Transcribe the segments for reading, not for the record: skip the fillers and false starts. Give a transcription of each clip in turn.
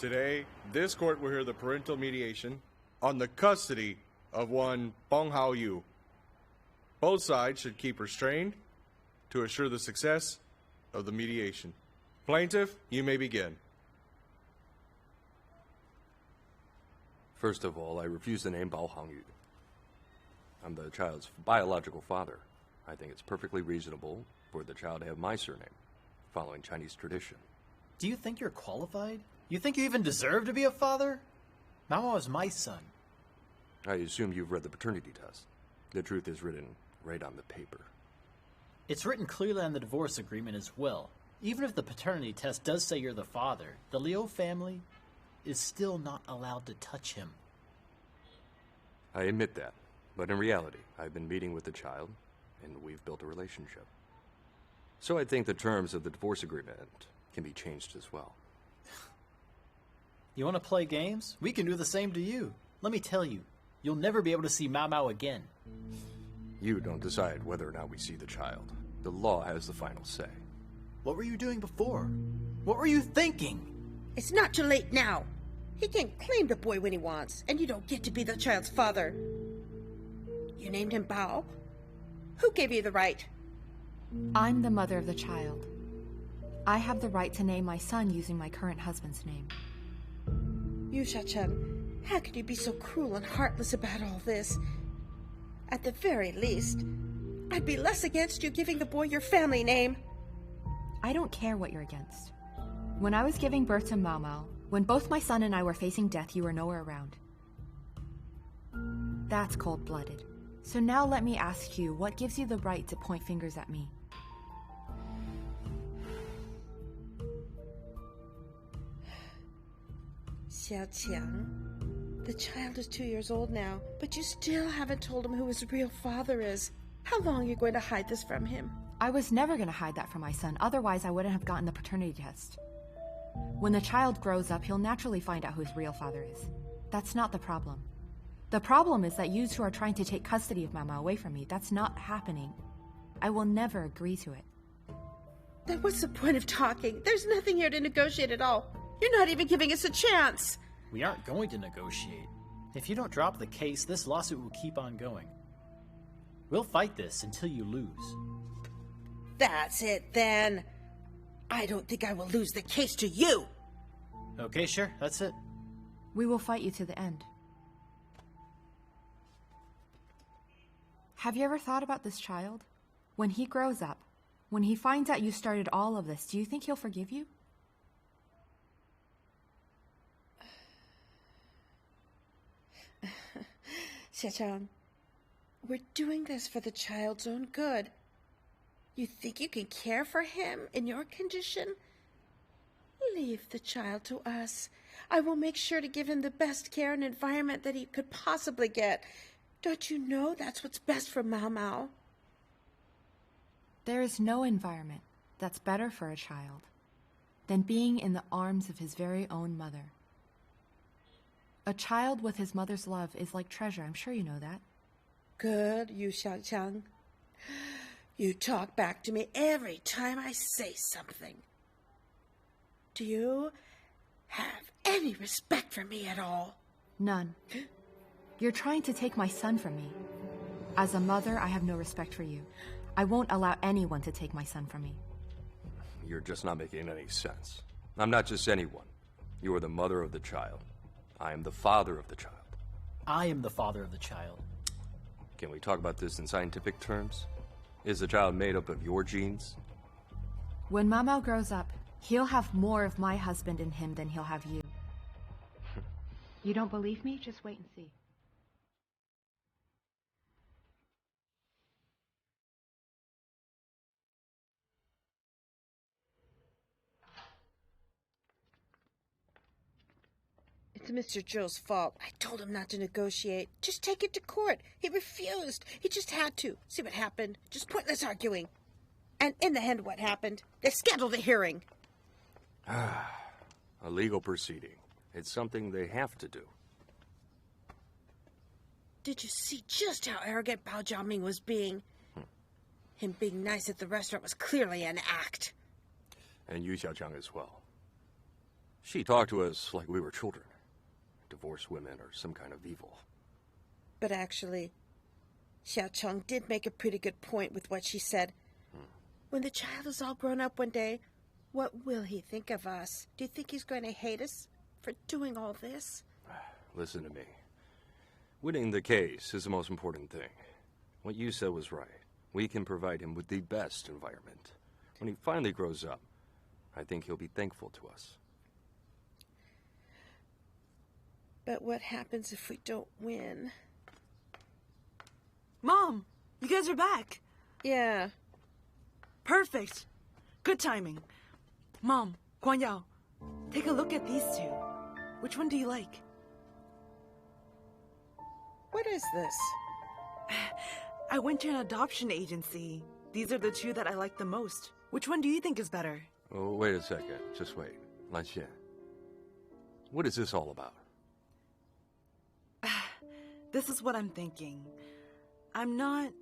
Today, this court will hear the parental mediation on the custody of one Bong Hao Yu. Both sides should keep restrained to assure the success of the mediation. Plaintiff, you may begin. First of all, I refuse the name Bao Hangyu. I'm the child's biological father. I think it's perfectly reasonable for the child to have my surname, following Chinese tradition. Do you think you're qualified? You think you even deserve to be a father? Mao is my son. I assume you've read the paternity test. The truth is written right on the paper. It's written clearly on the divorce agreement as well. Even if the paternity test does say you're the father, the Liu family is still not allowed to touch him. I admit that, but in reality, I've been meeting with the child, and we've built a relationship. So I think the terms of the divorce agreement can be changed as well. You want to play games? We can do the same to you. Let me tell you, you'll never be able to see Mao Mao again. You don't decide whether or not we see the child. The law has the final say. What were you doing before? What were you thinking? It's not too late now. He can claim the boy when he wants, and you don't get to be the child's father. You named him Bao? Who gave you the right? I'm the mother of the child. I have the right to name my son using my current husband's name. You, Xiao Qiang, how could you be so cruel and heartless about all this? At the very least, I'd be less against you giving the boy your family name. I don't care what you're against. When I was giving birth to Mao Mao, when both my son and I were facing death, you were nowhere around. That's cold-blooded. So now let me ask you, what gives you the right to point fingers at me? Xiao Qiang, the child is 2 years old now, but you still haven't told him who his real father is. How long are you going to hide this from him? I was never going to hide that from my son, otherwise I wouldn't have gotten the paternity test. When the child grows up, he'll naturally find out who his real father is. That's not the problem. The problem is that you two are trying to take custody of Mama away from me. That's not happening. I will never agree to it. Then what's the point of talking? There's nothing here to negotiate at all. You're not even giving us a chance. We aren't going to negotiate. If you don't drop the case, this lawsuit will keep on going. We'll fight this until you lose. That's it, then. I don't think I will lose the case to you. Okay, sure, that's it. We will fight you to the end. Have you ever thought about this child? When he grows up, when he finds out you started all of this, do you think he'll forgive you? Xiao Qiang, we're doing this for the child's own good. You think you can care for him in your condition? Leave the child to us. I will make sure to give him the best care and environment that he could possibly get. Don't you know that's what's best for Mao Mao? There is no environment. that's better for a child than being in the arms of his very own mother. A child with his mother's love is like treasure. I'm sure you know that. Good, you Xiao Qiang. You talk back to me every time I say something. Do you have any respect for me at all? None. You're trying to take my son from me. As a mother, I have no respect for you. I won't allow anyone to take my son from me. You're just not making any sense. I'm not just anyone. You are the mother of the child. I am the father of the child. I am the father of the child. Can we talk about this in scientific terms? Is the child made up of your genes? When Mama grows up, he'll have more of my husband in him than he'll have you. You don't believe me? Just wait and see. It's Mr. Zhou's fault. I told him not to negotiate. Just take it to court. He refused. He just had to. See what happened? Just pointless arguing. And in the end, what happened? They scheduled a hearing. A legal proceeding. It's something they have to do. Did you see just how arrogant Bao Jia Ming was being? Him being nice at the restaurant was clearly an act. And you Xiao Qiang as well. She talked to us like we were children. Divorced women are some kind of evil. But actually, Xiao Qiang did make a pretty good point with what she said. When the child is all grown up one day, what will he think of us? Do you think he's going to hate us for doing all this? Listen to me. Winning the case is the most important thing. What you said was right. We can provide him with the best environment. When he finally grows up, I think he'll be thankful to us. But what happens if we don't win? Mom, you guys are back. Yeah. Perfect. Good timing. Mom, Guan Yao, take a look at these two. Which one do you like? What is this? I went to an adoption agency. These are the two that I like the most. Which one do you think is better? Oh, wait a second. Just wait. Lan Xian. What is this all about? This is what I'm thinking. I'm not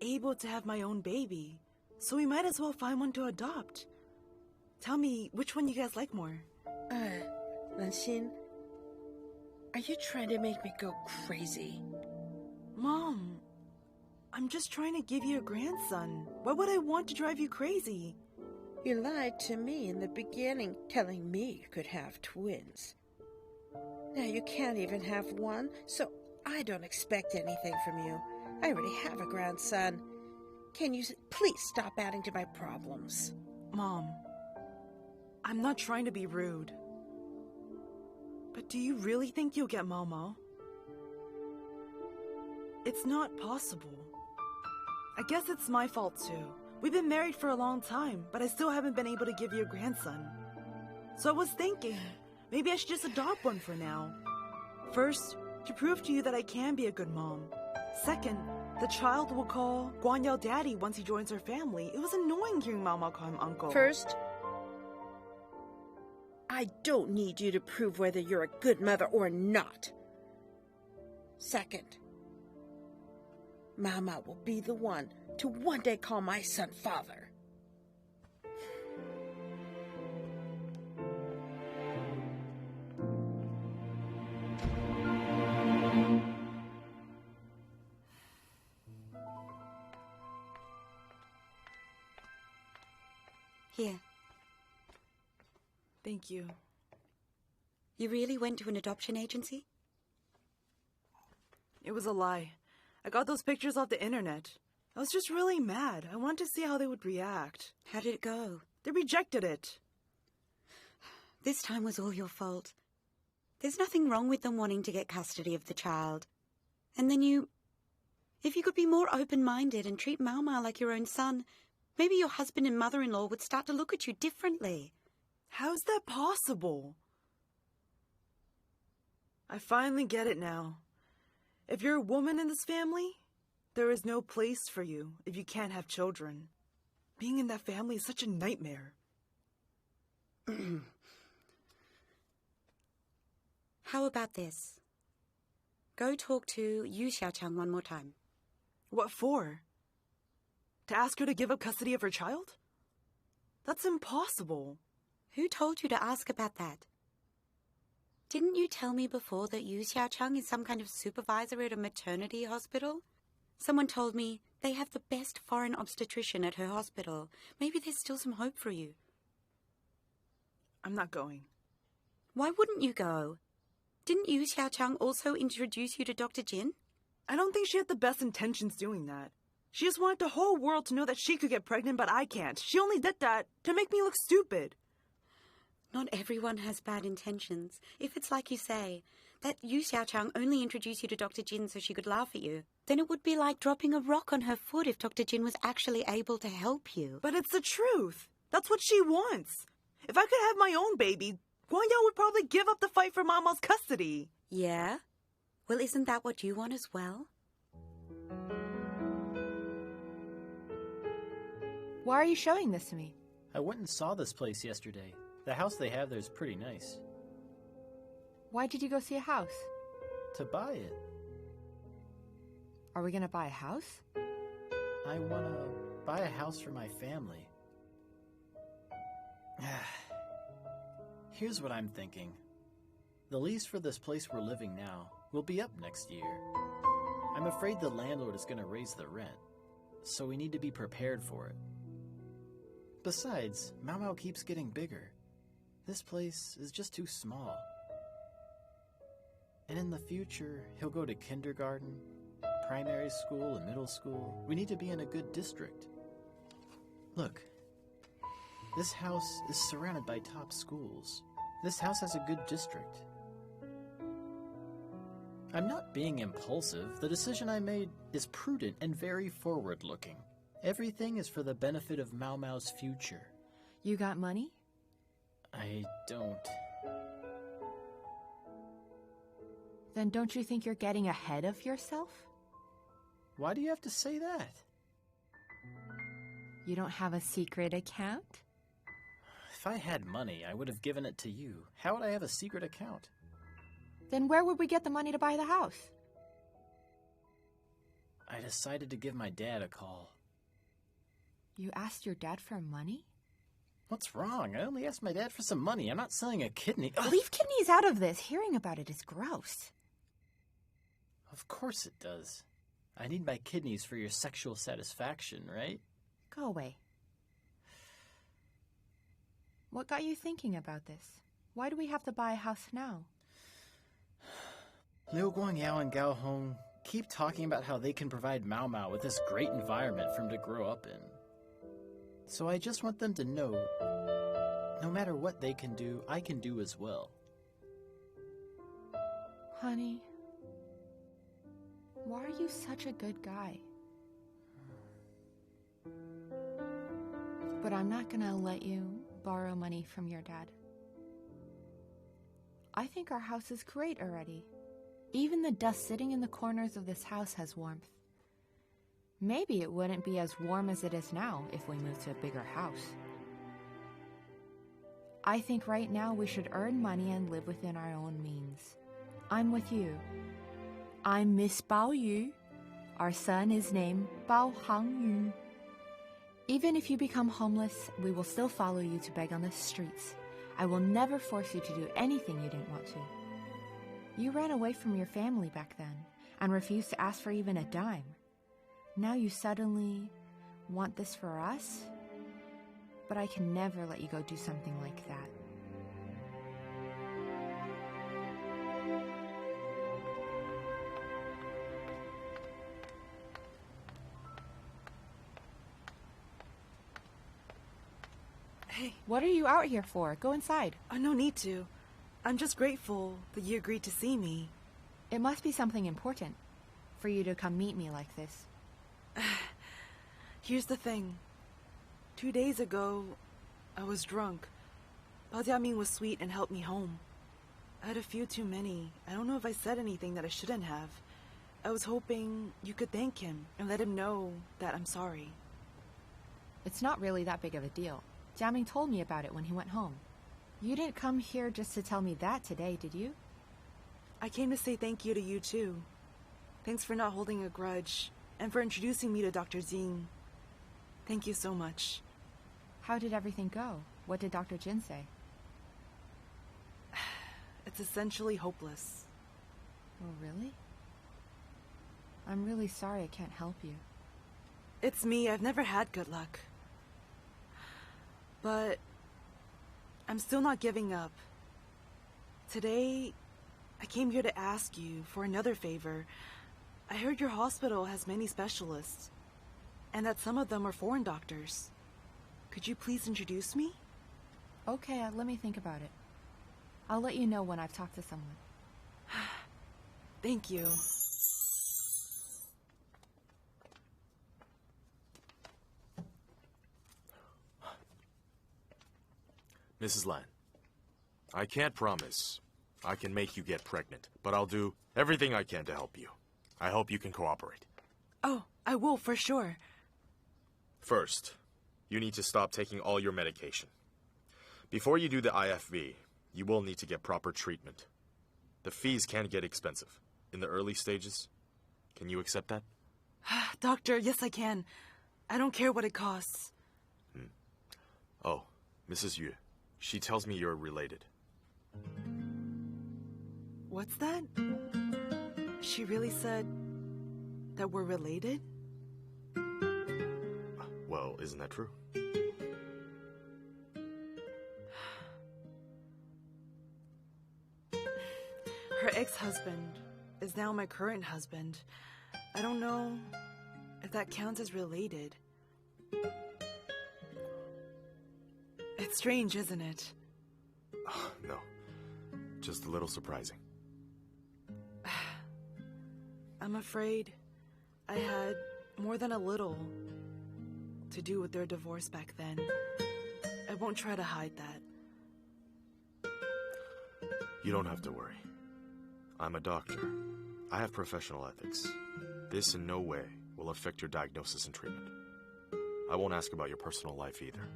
able to have my own baby, so we might as well find one to adopt. Tell me, which one you guys like more? Lanxin, are you trying to make me go crazy? Mom, I'm just trying to give you a grandson. Why would I want to drive you crazy? You lied to me in the beginning, telling me you could have twins. Now you can't even have one, so I don't expect anything from you. I already have a grandson. Can you please stop adding to my problems? Mom, I'm not trying to be rude. But do you really think you'll get Momo? It's not possible. I guess it's my fault too. We've been married for a long time, but I still haven't been able to give you a grandson. So I was thinking, maybe I should just adopt one for now. First, to prove to you that I can be a good mom. Second, the child will call Guan Yao daddy once he joins our family. It was annoying hearing Mama call him uncle. First, I don't need you to prove whether you're a good mother or not. Second, Mama will be the one to one day call my son father. Here. Thank you. You really went to an adoption agency? It was a lie. I got those pictures off the internet. I was just really mad. I wanted to see how they would react. How did it go? They rejected it. This time was all your fault. There's nothing wrong with them wanting to get custody of the child. And then if you could be more open-minded and treat Mao Mao like your own son, maybe your husband and mother-in-law would start to look at you differently. How's that possible? I finally get it now. If you're a woman in this family, there is no place for you if you can't have children. Being in that family is such a nightmare. How about this? Go talk to Xiao Qiang one more time. What for? To ask her to give up custody of her child? That's impossible. Who told you to ask about that? Didn't you tell me before that Xiao Qiang is some kind of supervisor at a maternity hospital? Someone told me they have the best foreign obstetrician at her hospital. Maybe there's still some hope for you. I'm not going. Why wouldn't you go? Didn't Xiao Qiang also introduce you to Dr. Jin? I don't think she had the best intentions doing that. She just wanted the whole world to know that she could get pregnant, but I can't. She only did that to make me look stupid. Not everyone has bad intentions. If it's like you say, that Xiao Qiang only introduced you to Dr. Jin so she could laugh at you, then it would be like dropping a rock on her foot if Dr. Jin was actually able to help you. But it's the truth. That's what she wants. If I could have my own baby, Guanyao would probably give up the fight for Mama's custody. Yeah? Well, isn't that what you want as well? Why are you showing this to me? I went and saw this place yesterday. The house they have there is pretty nice. Why did you go see a house? To buy it. Are we gonna buy a house? I want to buy a house for my family. Here's what I'm thinking. The lease for this place we're living now will be up next year. I'm afraid the landlord is going to raise the rent, so we need to be prepared for it. Besides, Mau Mau keeps getting bigger. This place is just too small. And in the future, he'll go to kindergarten, primary school, and middle school. We need to be in a good district. Look, this house is surrounded by top schools. This house has a good district. I'm not being impulsive. The decision I made is prudent and very forward-looking. Everything is for the benefit of Mau Mau's future. You got money? I don't. Then don't you think you're getting ahead of yourself? Why do you have to say that? You don't have a secret account? If I had money, I would have given it to you. How would I have a secret account? Then where would we get the money to buy the house? I decided to give my dad a call. You asked your dad for money? What's wrong? I only asked my dad for some money. I'm not selling a kidney. Ugh. Leave kidneys out of this. Hearing about it is gross. Of course it does. I need my kidneys for your sexual satisfaction, right? Go away. What got you thinking about this? Why do we have to buy a house now? Liu Guangyao and Gao Hong keep talking about how they can provide Mau Mau with this great environment for him to grow up in. So I just want them to know, no matter what they can do, I can do as well. Honey, why are you such a good guy? But I'm not gonna let you borrow money from your dad. I think our house is great already. Even the dust sitting in the corners of this house has warmth. Maybe it wouldn't be as warm as it is now if we moved to a bigger house. I think right now we should earn money and live within our own means. I'm with you. I'm Miss Bao Yu. Our son is named Bao Hang Yu. Even if you become homeless, we will still follow you to beg on the streets. I will never force you to do anything you didn't want to. You ran away from your family back then and refused to ask for even a dime. Now you suddenly want this for us? But I can never let you go do something like that. Hey. What are you out here for? Go inside. No need to. I'm just grateful that you agreed to see me. It must be something important for you to come meet me like this. Here's the thing. 2 days ago, I was drunk. Bao Jia Ming was sweet and helped me home. I had a few too many. I don't know if I said anything that I shouldn't have. I was hoping you could thank him and let him know that I'm sorry. It's not really that big of a deal. Jia Ming told me about it when he went home. You didn't come here just to tell me that today, did you? I came to say thank you to you, too. Thanks for not holding a grudge, and for introducing me to Dr. Xing. Thank you so much. How did everything go? What did Dr. Jin say? It's essentially hopeless. Oh, really? I'm really sorry I can't help you. It's me. I've never had good luck. But I'm still not giving up. Today, I came here to ask you for another favor. I heard your hospital has many specialists, and that some of them are foreign doctors. Could you please introduce me? Okay, let me think about it. I'll let you know when I've talked to someone. Thank you. Mrs. Lan, I can't promise I can make you get pregnant, but I'll do everything I can to help you. I hope you can cooperate. Oh, I will, for sure. First, you need to stop taking all your medication. Before you do the IFV, you will need to get proper treatment. The fees can get expensive. In the early stages, can you accept that? Doctor, yes I can. I don't care what it costs. Oh, Mrs. Yu. She tells me you're related. What's that? She really said that we're related? Well, isn't that true? Her ex-husband is now my current husband. I don't know if that counts as related. It's strange, isn't it? No. Just a little surprising. I'm afraid I had more than a little to do with their divorce back then. I won't try to hide that. You don't have to worry. I'm a doctor. I have professional ethics. This in no way will affect your diagnosis and treatment. I won't ask about your personal life either.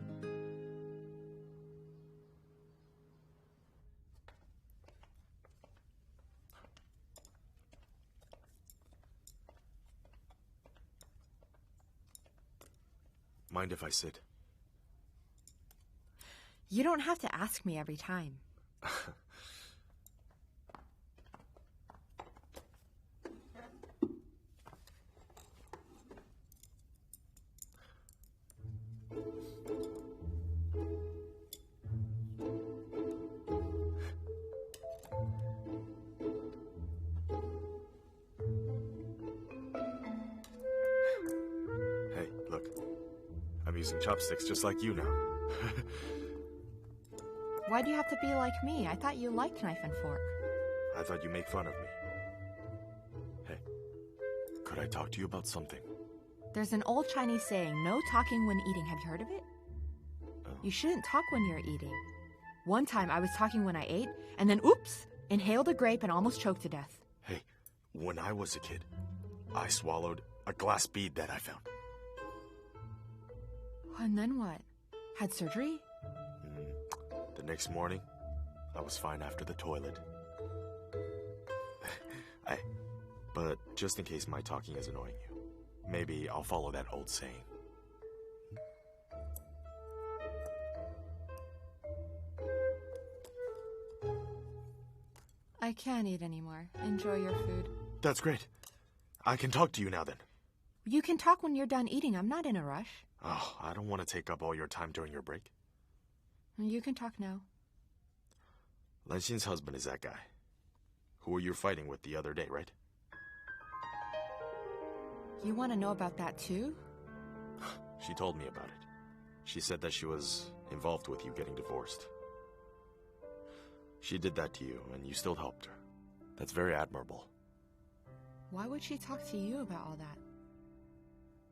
Mind if I sit? You don't have to ask me every time. Hey, look. I'm using chopsticks just like you now. Why do you have to be like me? I thought you liked knife and fork. I thought you made fun of me. Hey, could I talk to you about something? There's an old Chinese saying, no talking when eating. Have you heard of it? Oh. You shouldn't talk when you're eating. One time I was talking when I ate, and then oops, inhaled a grape and almost choked to death. Hey, when I was a kid, I swallowed a glass bead that I found. And then what? Had surgery? The next morning, I was fine after the toilet. But just in case my talking is annoying you, maybe I'll follow that old saying. I can't eat anymore. Enjoy your food. That's great. I can talk to you now then. You can talk when you're done eating. I'm not in a rush. Oh, I don't want to take up all your time during your break. You can talk now. Lan Xin's husband is that guy. Who were you fighting with the other day, right? You want to know about that too? She told me about it. She said that she was involved with you getting divorced. She did that to you, and you still helped her. That's very admirable. Why would she talk to you about all that?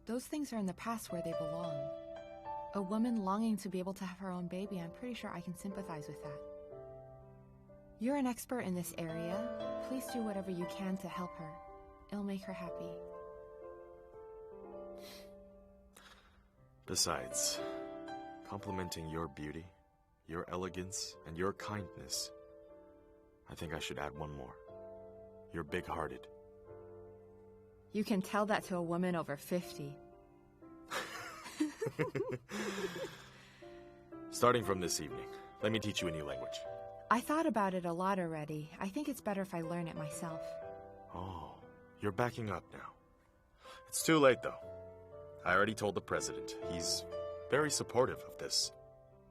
Those things are in the past where they belong. A woman longing to be able to have her own baby, I'm pretty sure I can sympathize with that. You're an expert in this area. Please do whatever you can to help her. It'll make her happy. Besides, complimenting your beauty, your elegance, and your kindness, I think I should add one more. You're big-hearted. You can tell that to a woman over 50. Starting from this evening, let me teach you a new language. I thought about it a lot already. I think it's better if I learn it myself. Oh, you're backing up now. It's too late, though. I already told the president. He's very supportive of this.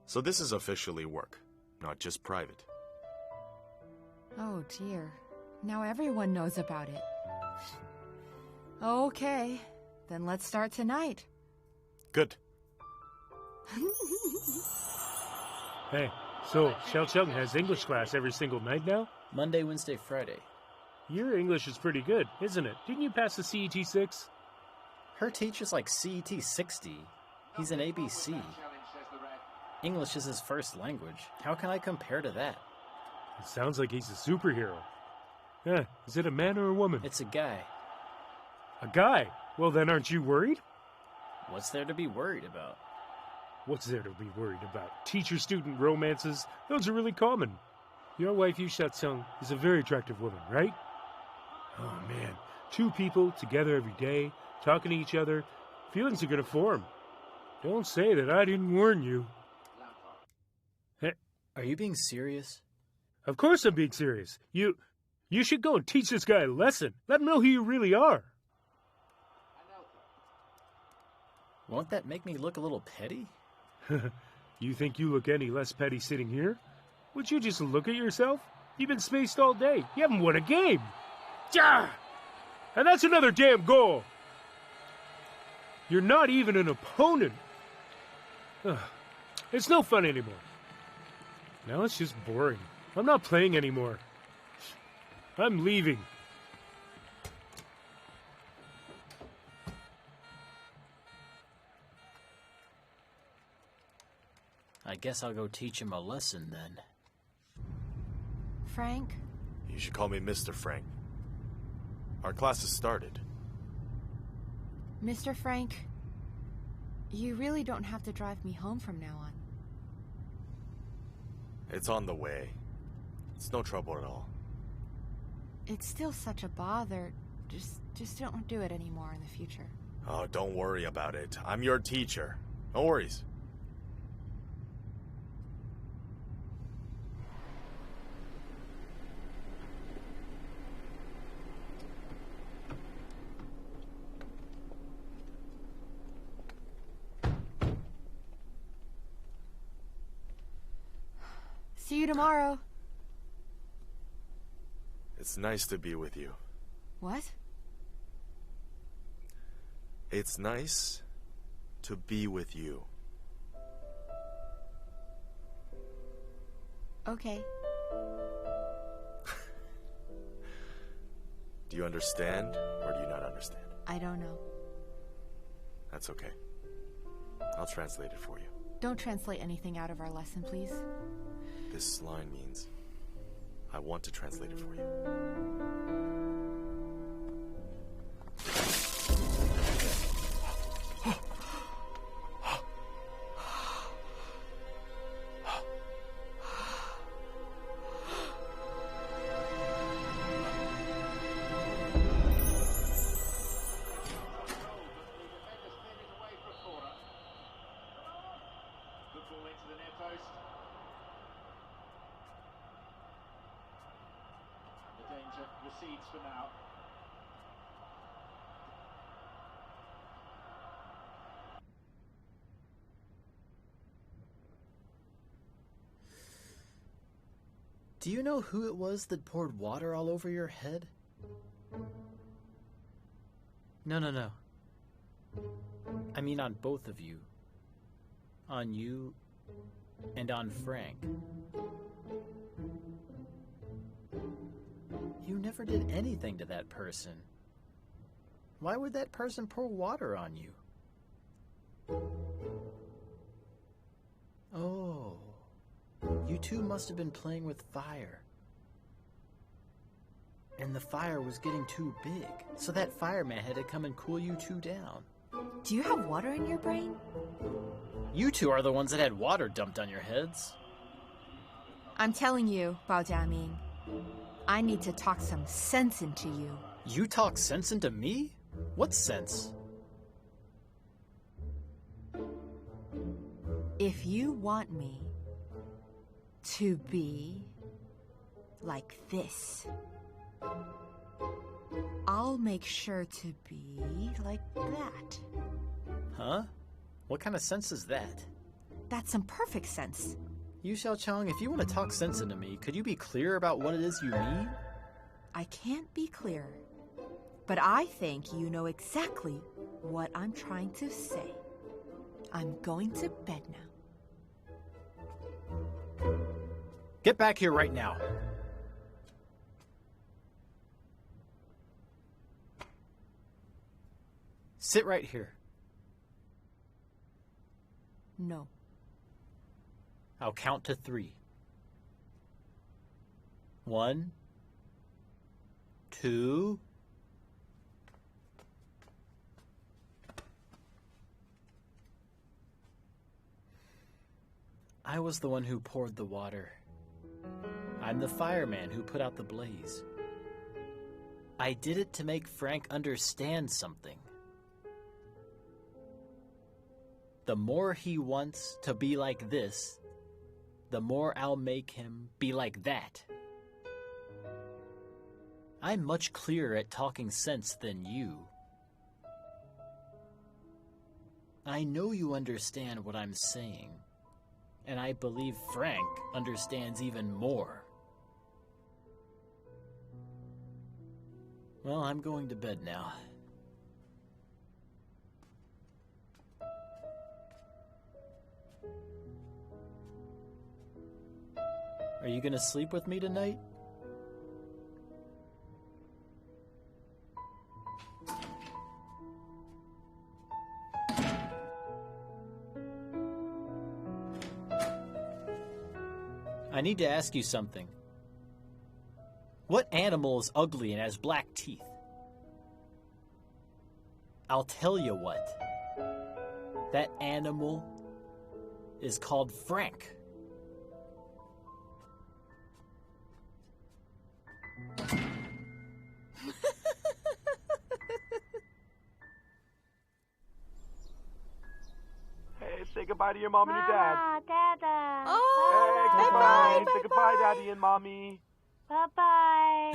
So this is officially work, not just private. Oh, dear. Now everyone knows about it. Okay, then let's start tonight. Good. Hey, so Xiao Qiang has English class every single night now? Monday, Wednesday, Friday. Your English is pretty good, isn't it? Didn't you pass the CET 6? Her teacher's like CET 60. He's an ABC. English is his first language. How can I compare to that? It sounds like he's a superhero. Is it a man or a woman? It's a guy. A guy? Well, then aren't you worried? What's there to be worried about? What's there to be worried about? Teacher-student romances? Those are really common. Your wife, Xiao Qiang, is a very attractive woman, right? Oh, man. 2 people together every day, talking to each other. Feelings are going to form. Don't say that I didn't warn you. Hey, Are you being serious? of course I'm being serious. You should go and teach this guy a lesson. Let him know who you really are. Won't that make me look a little petty? You think you look any less petty sitting here? Would you just look at yourself? You've been spaced all day. You haven't won a game. Yeah! And that's another damn goal. You're not even an opponent. It's no fun anymore. Now it's just boring. I'm not playing anymore. I'm leaving. I guess I'll go teach him a lesson then. Frank? You should call me Mr. Frank. Our class has started. Mr. Frank, you really don't have to drive me home from now on. It's on the way. It's no trouble at all. It's still such a bother. Just don't do it anymore in the future. Oh, don't worry about it. I'm your teacher. No worries. See you tomorrow. It's nice to be with you. What? It's nice to be with you. Okay. Do you understand, or do you not understand? I don't know. That's okay. I'll translate it for you. Don't translate anything out of our lesson, please. This line means, I want to translate it for you. Recedes for now. Do you know who it was that poured water all over your head? No. I mean on both of you. On you and on Frank. You never did anything to that person. Why would that person pour water on you? Oh, you two must have been playing with fire. And the fire was getting too big, so that fireman had to come and cool you two down. Do you have water in your brain? You two are the ones that had water dumped on your heads. I'm telling you, Bao Jia Ming, I need to talk some sense into you. You talk sense into me? What sense? If you want me to be like this, I'll make sure to be like that. Huh? What kind of sense is that? That's some perfect sense. You, Xiao Qiang, if you want to talk sense into me, could you be clear about what it is you mean? I can't be clearer, but I think you know exactly what I'm trying to say. I'm going to bed now. Get back here right now. Sit right here. No. I'll count to 3. 1, 2. I was the one who poured the water. I'm the fireman who put out the blaze. I did it to make Frank understand something. The more he wants to be like this, the more I'll make him be like that. I'm much clearer at talking sense than you. I know you understand what I'm saying, and I believe Frank understands even more. Well, I'm going to bed now. Are you gonna sleep with me tonight? I need to ask you something. What animal is ugly and has black teeth? I'll tell you what. That animal is called Frank. Hey, say goodbye to your mom and your dad. Dada. Oh, Hey, bye-bye. Say goodbye, Daddy and Mommy. Bye-bye.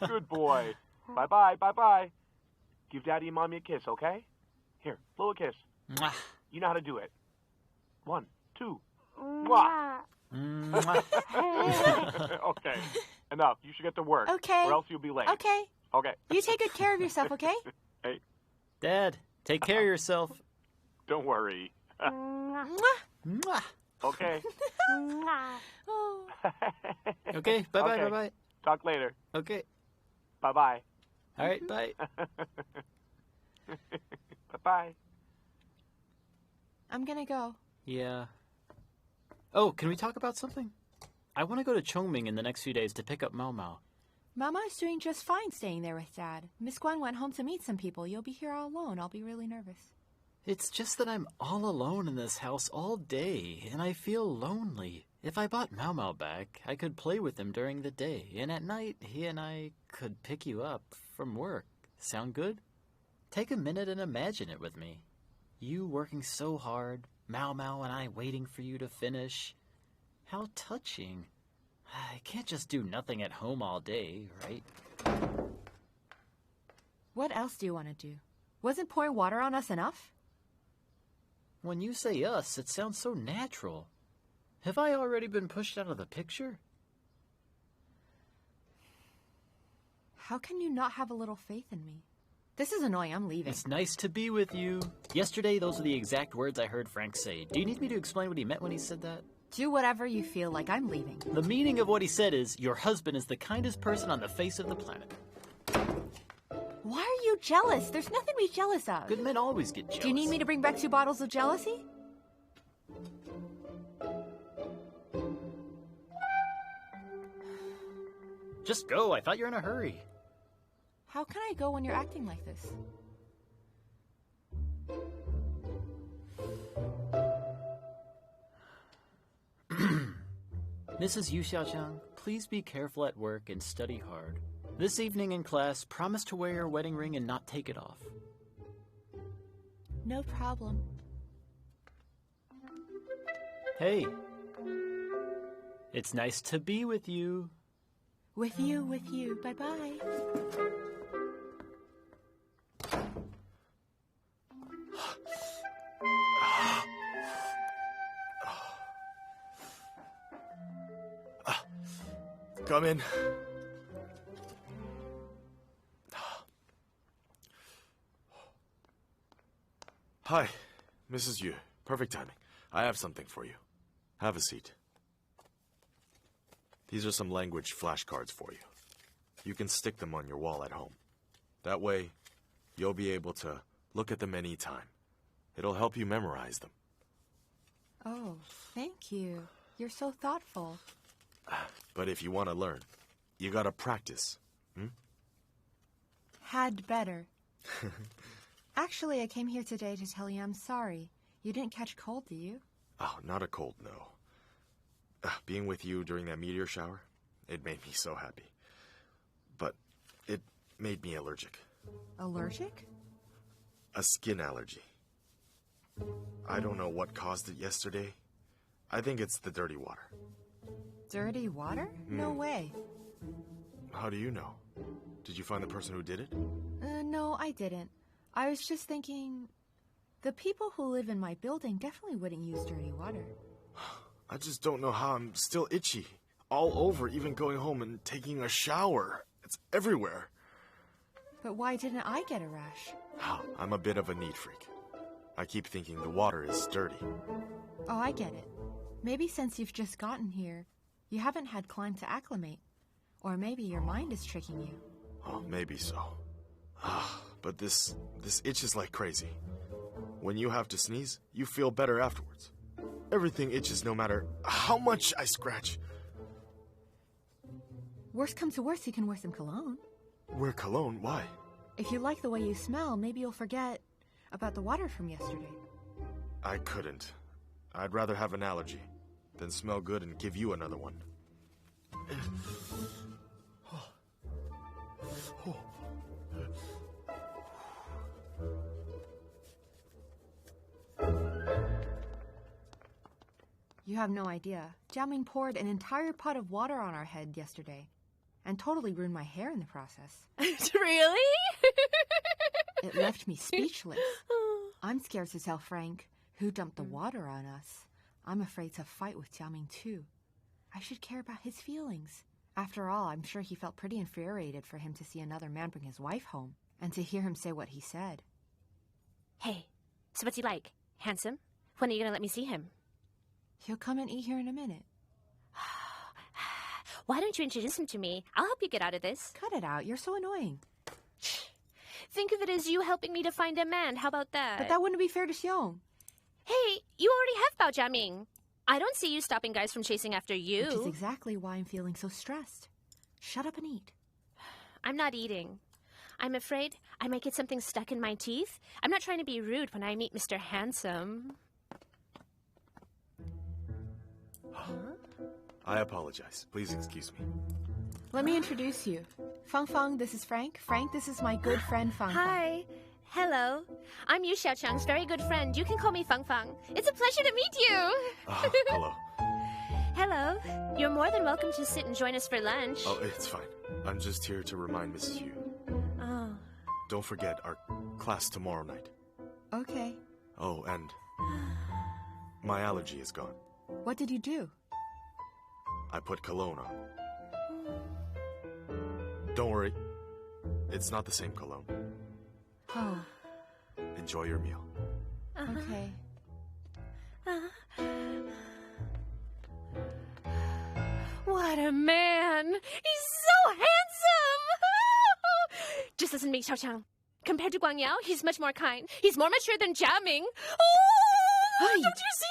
Good boy. Bye-bye, bye-bye. Give Daddy and Mommy a kiss, okay? Here, blow a kiss. Mwah. You know how to do it. 1, 2. Mwah. Mwah. Okay, enough. You should get to work. Okay. Or else you'll be late. Okay. Okay. You take good care of yourself, okay? Hey, Dad, take care of yourself. don't worry. Mwah. Mwah. Okay. Oh. Okay, bye-bye, Okay. bye-bye. Talk later. Okay. Bye-bye. All right, bye. Bye-bye. I'm gonna go. Yeah. Oh, can we talk about something? I want to go to Chongming in the next few days to pick up Mao Mao. Mama is doing just fine staying there with Dad. Miss Guan went home to meet some people. You'll be here all alone. I'll be really nervous. It's just that I'm all alone in this house all day, and I feel lonely. If I bought Mao Mao back, I could play with him during the day, and at night, he and I could pick you up from work. Sound good? Take a minute and imagine it with me. You working so hard, Mao Mao and I waiting for you to finish. How touching. I can't just do nothing at home all day, right? What else do you want to do? Wasn't pouring water on us enough? When you say us, it sounds so natural. Have I already been pushed out of the picture? How can you not have a little faith in me? This is annoying. I'm leaving. It's nice to be with you. Yesterday, those are the exact words I heard Frank say. Do you need me to explain what he meant when he said that? Do whatever you feel like. I'm leaving. The meaning of what he said is, your husband is the kindest person on the face of the planet. Why are you jealous? There's nothing to be jealous of. Good men always get jealous. Do you need me to bring back 2 bottles of jealousy? Just go. I thought you were in a hurry. How can I go when you're acting like this? Mrs. Yu Xiao Qiang, please be careful at work and study hard. This evening in class, promise to wear your wedding ring and not take it off. No problem. Hey. It's nice to be with you. With you. Bye-bye. Come in. Hi, Mrs. Yu. Perfect timing. I have something for you. Have a seat. These are some language flashcards for you. You can stick them on your wall at home. That way, you'll be able to look at them any time. It'll help you memorize them. Oh, thank you. You're so thoughtful. But if you want to learn, you gotta practice. Had better. Actually, I came here today to tell you I'm sorry. You didn't catch cold, did you? Oh, not a cold, no. Being with you during that meteor shower, it made me so happy. But it made me allergic. Allergic? A skin allergy. I don't know what caused it yesterday. I think it's the dirty water. Dirty water? No way. How do you know? Did you find the person who did it? No, I didn't. I was just thinking, the people who live in my building definitely wouldn't use dirty water. I just don't know how I'm still itchy. All over, even going home and taking a shower. It's everywhere. But why didn't I get a rash? I'm a bit of a neat freak. I keep thinking the water is dirty. Oh, I get it. Maybe since you've just gotten here, you haven't had time to acclimate. Or maybe your mind is tricking you. Oh, maybe so. But this itch is like crazy. When you have to sneeze, you feel better afterwards. Everything itches no matter how much I scratch. Worst comes to worst, you can wear some cologne. Wear cologne? Why? If you like the way you smell, maybe you'll forget about the water from yesterday. I couldn't. I'd rather have an allergy than smell good and give you another one. You have no idea. Jia Ming poured an entire pot of water on our head yesterday and totally ruined my hair in the process. Really? It left me speechless. I'm scared to tell Frank who dumped the water on us. I'm afraid to fight with Jia Ming too. I should care about his feelings. After all, I'm sure he felt pretty infuriated for him to see another man bring his wife home and to hear him say what he said. Hey, so what's he like? Handsome? When are you gonna let me see him? He'll come and eat here in a minute. Why don't you introduce him to me? I'll help you get out of this. Cut it out. You're so annoying. Think of it as you helping me to find a man. How about that? But that wouldn't be fair to Xiong. Hey, you already have Bao Jia Ming. I don't see you stopping guys from chasing after you. Which is exactly why I'm feeling so stressed. Shut up and eat. I'm not eating. I'm afraid I might get something stuck in my teeth. I'm not trying to be rude when I meet Mr. Handsome. I apologize. Please excuse me. Let me introduce you. Fang Fang, this is Frank. Frank, this is my good friend Fang Fang. Hi. Hello. I'm Yu Xiao Qiang's very good friend. You can call me Fang Fang. It's a pleasure to meet you. Hello. Hello. You're more than welcome to sit and join us for lunch. Oh, it's fine. I'm just here to remind Mrs. Yu. Oh. Don't forget our class tomorrow night. Okay. Oh, and my allergy is gone. What did you do? I put cologne on. Don't worry. It's not the same cologne. Oh. Enjoy your meal. Okay. What a man! He's so handsome! Just listen to me, Xiao Qiang. Compared to Guang Yao, he's much more kind. He's more mature than Jia Ming. Oh! Don't you see?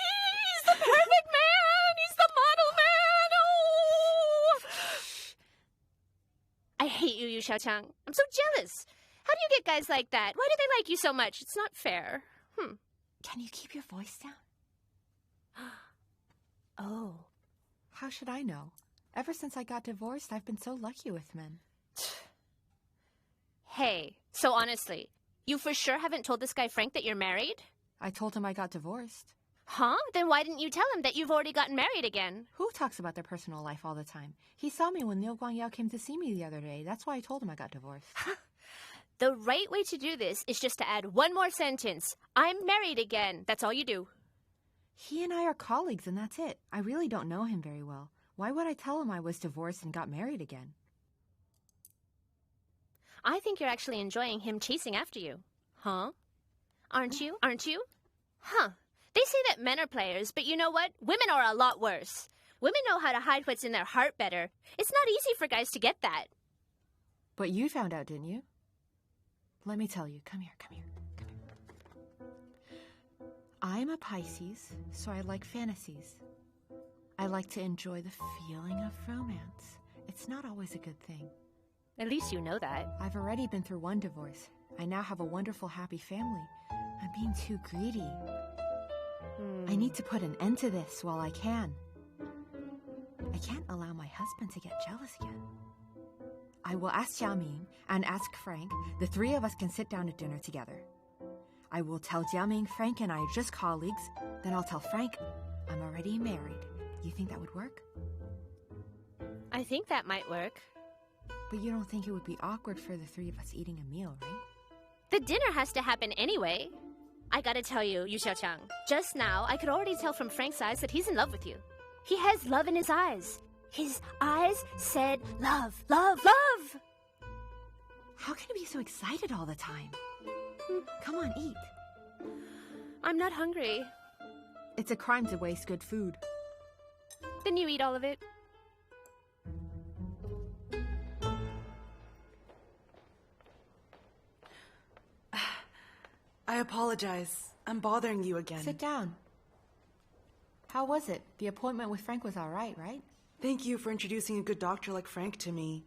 He's the perfect man! He's the model man! Oh! I hate you, Yu Xiao Qiang. I'm so jealous. How do you get guys like that? Why do they like you so much? It's not fair. Can you keep your voice down? Oh. How should I know? Ever since I got divorced, I've been so lucky with men. Hey, so honestly, you for sure haven't told this guy Frank that you're married? I told him I got divorced. Huh? Then why didn't you tell him that you've already gotten married again? Who talks about their personal life all the time? He saw me when Liu Guangyao came to see me the other day. That's why I told him I got divorced. The right way to do this is just to add one more sentence. I'm married again. That's all you do. He and I are colleagues, and that's it. I really don't know him very well. Why would I tell him I was divorced and got married again? I think you're actually enjoying him chasing after you. Huh? Aren't you? Aren't you? Huh. They say that men are players, but you know what? Women are a lot worse. Women know how to hide what's in their heart better. It's not easy for guys to get that. But you found out, didn't you? Let me tell you. Come here, come here, come here. I'm a Pisces, so I like fantasies. I like to enjoy the feeling of romance. It's not always a good thing. At least you know that. I've already been through one divorce. I now have a wonderful, happy family. I'm being too greedy. I need to put an end to this while I can. I can't allow my husband to get jealous again. I will ask Xiao Ming and ask Frank. The three of us can sit down at dinner together. I will tell Jia Ming Frank and I are just colleagues. Then I'll tell Frank I'm already married. You think that would work? I think that might work. But you don't think it would be awkward for the three of us eating a meal, right? The dinner has to happen anyway. I gotta tell you, Xiao Qiang, just now I could already tell from Frank's eyes that he's in love with you. He has love in his eyes. His eyes said love, love, love! How can you be so excited all the time? Come on, eat. I'm not hungry. It's a crime to waste good food. Then you eat all of it. I apologize. I'm bothering you again. Sit down. How was it? The appointment with Frank was all right, right? Thank you for introducing a good doctor like Frank to me.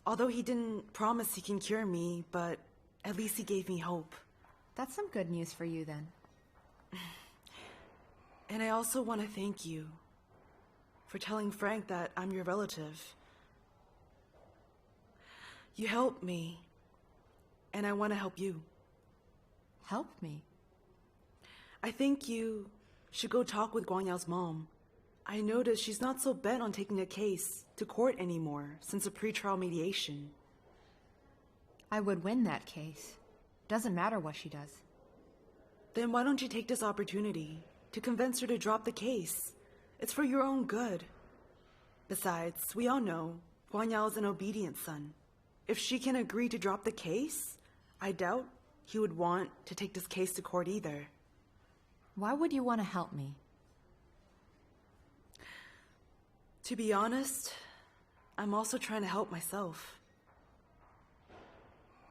Although he didn't promise he can cure me, but at least he gave me hope. That's some good news for you, then. And I also want to thank you for telling Frank that I'm your relative. You helped me, and I want to help you. Help me? I think you should go talk with Guangyao's mom. I noticed she's not so bent on taking a case to court anymore since a pretrial mediation. I would win that case. Doesn't matter what she does. Then why don't you take this opportunity to convince her to drop the case? It's for your own good. Besides, we all know Guanyao's an obedient son. If she can agree to drop the case, I doubt he would want to take this case to court either. Why would you want to help me? To be honest, I'm also trying to help myself.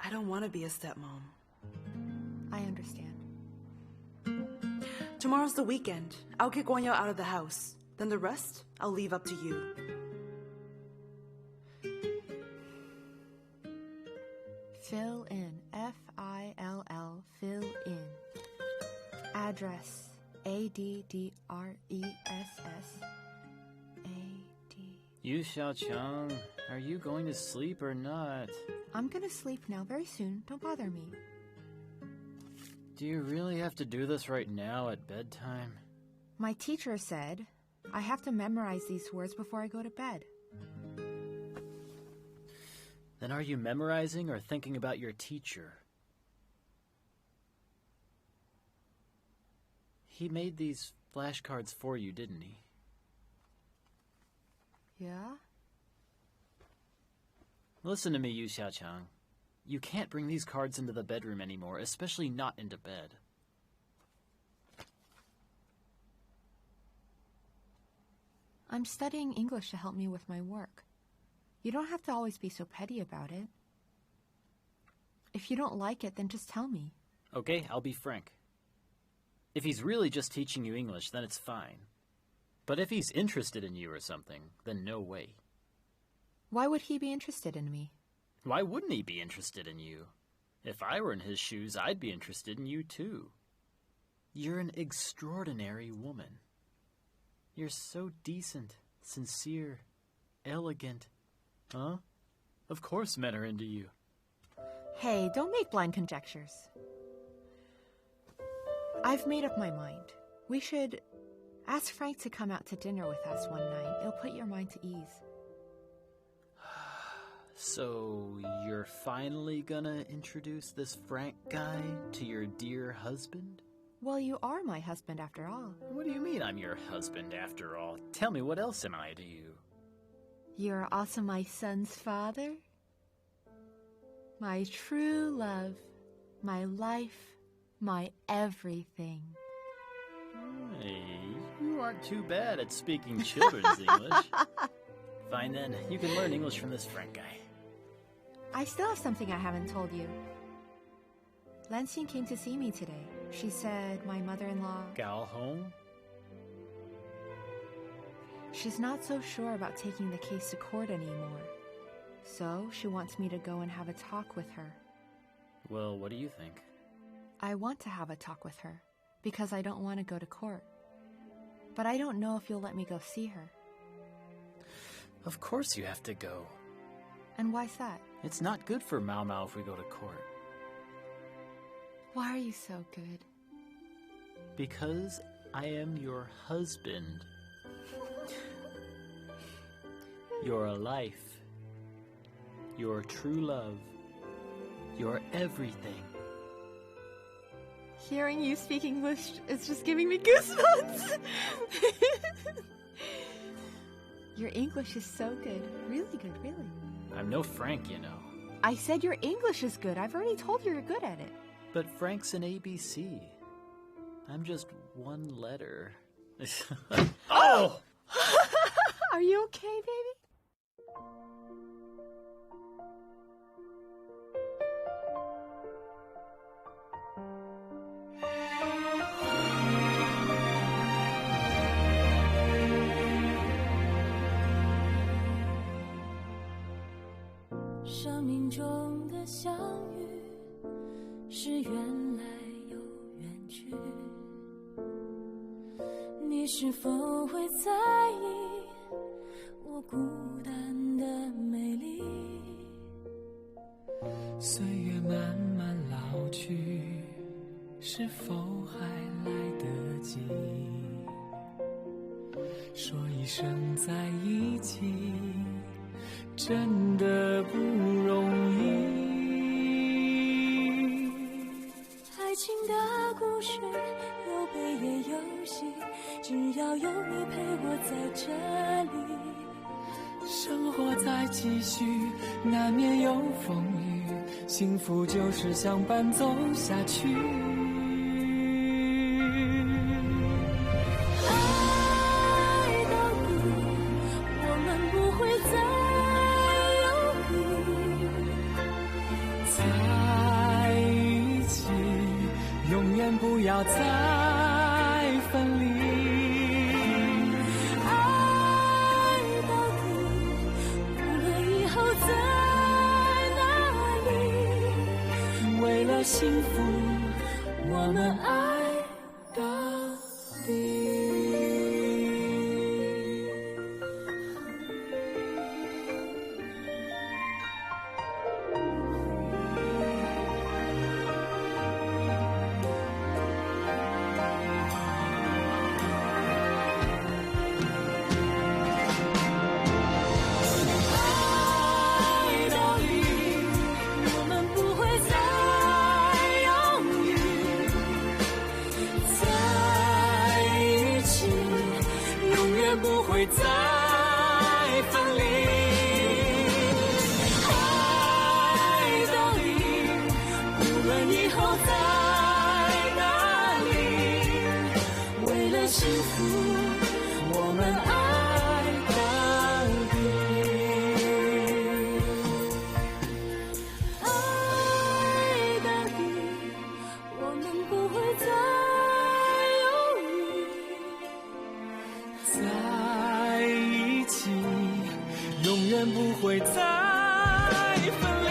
I don't want to be a stepmom. I understand. Tomorrow's the weekend. I'll get Guanyao out of the house. Then the rest, I'll leave up to you. Fill in. F-I-L-L. Fill in. Address. A-D-D-R-E-S-S. A-D... You, Xiao Qiang, are you going to sleep or not? I'm gonna sleep now very soon. Don't bother me. Do you really have to do this right now at bedtime? My teacher said I have to memorize these words before I go to bed. Then are you memorizing or thinking about your teacher? He made these flashcards for you, didn't he? Yeah? Listen to me, Yu Xiaoqiang. You can't bring these cards into the bedroom anymore, especially not into bed. I'm studying English to help me with my work. You don't have to always be so petty about it. If you don't like it, then just tell me. Okay, I'll be frank. If he's really just teaching you English, then it's fine. But if he's interested in you or something, then no way. Why would he be interested in me? Why wouldn't he be interested in you? If I were in his shoes, I'd be interested in you too. You're an extraordinary woman. You're so decent, sincere, elegant. Huh? Of course men are into you. Hey, don't make blind conjectures. I've made up my mind. We should ask Frank to come out to dinner with us one night. It'll put your mind to ease. So, you're finally gonna introduce this Frank guy to your dear husband? Well, you are my husband after all. What do you mean I'm your husband after all? Tell me, what else am I to you? You're also my son's father. My true love. My life. My everything. Hey, you aren't too bad at speaking children's English. Fine then, you can learn English from this Frank guy. I still have something I haven't told you. Lansing came to see me today. She said my mother-in-law... Gao home? She's not so sure about taking the case to court anymore. So she wants me to go and have a talk with her. Well, what do you think? I want to have a talk with her, because I don't want to go to court. But I don't know if you'll let me go see her. Of course you have to go. And why's that? It's not good for Mao Mao if we go to court. Why are you so good? Because I am your husband. Your life. Your true love. Your everything. Hearing you speak English is just giving me goosebumps. Your English is so good. Really good, really. I'm no Frank, you know. I said your English is good. I've already told you you're good at it. But Frank's an ABC. I'm just one letter. Oh! Are you okay, baby? 生命中的相遇是缘来又缘去，你是否会在意我孤单的美丽？岁月慢慢老去，是否还来得及说一声在一起？真的不容易。爱情的故事有悲也有喜，只要有你陪我在这里。生活在继续，难免有风雨，幸福就是相伴走下去。爱到底，我们不会再在一起，永远不要再分离。爱到底，无论以后在哪里，为了幸福，我们爱到底。再分离，爱到底，无论以后在哪里，为了幸福，我们爱到底。爱到底，我们不会再永远不会再分离，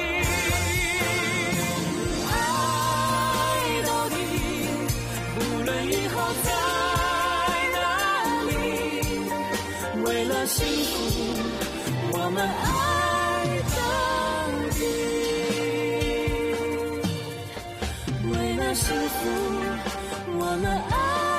爱到底，无论以后在哪里，为了了幸福，我们爱到底。为了幸福，我们爱。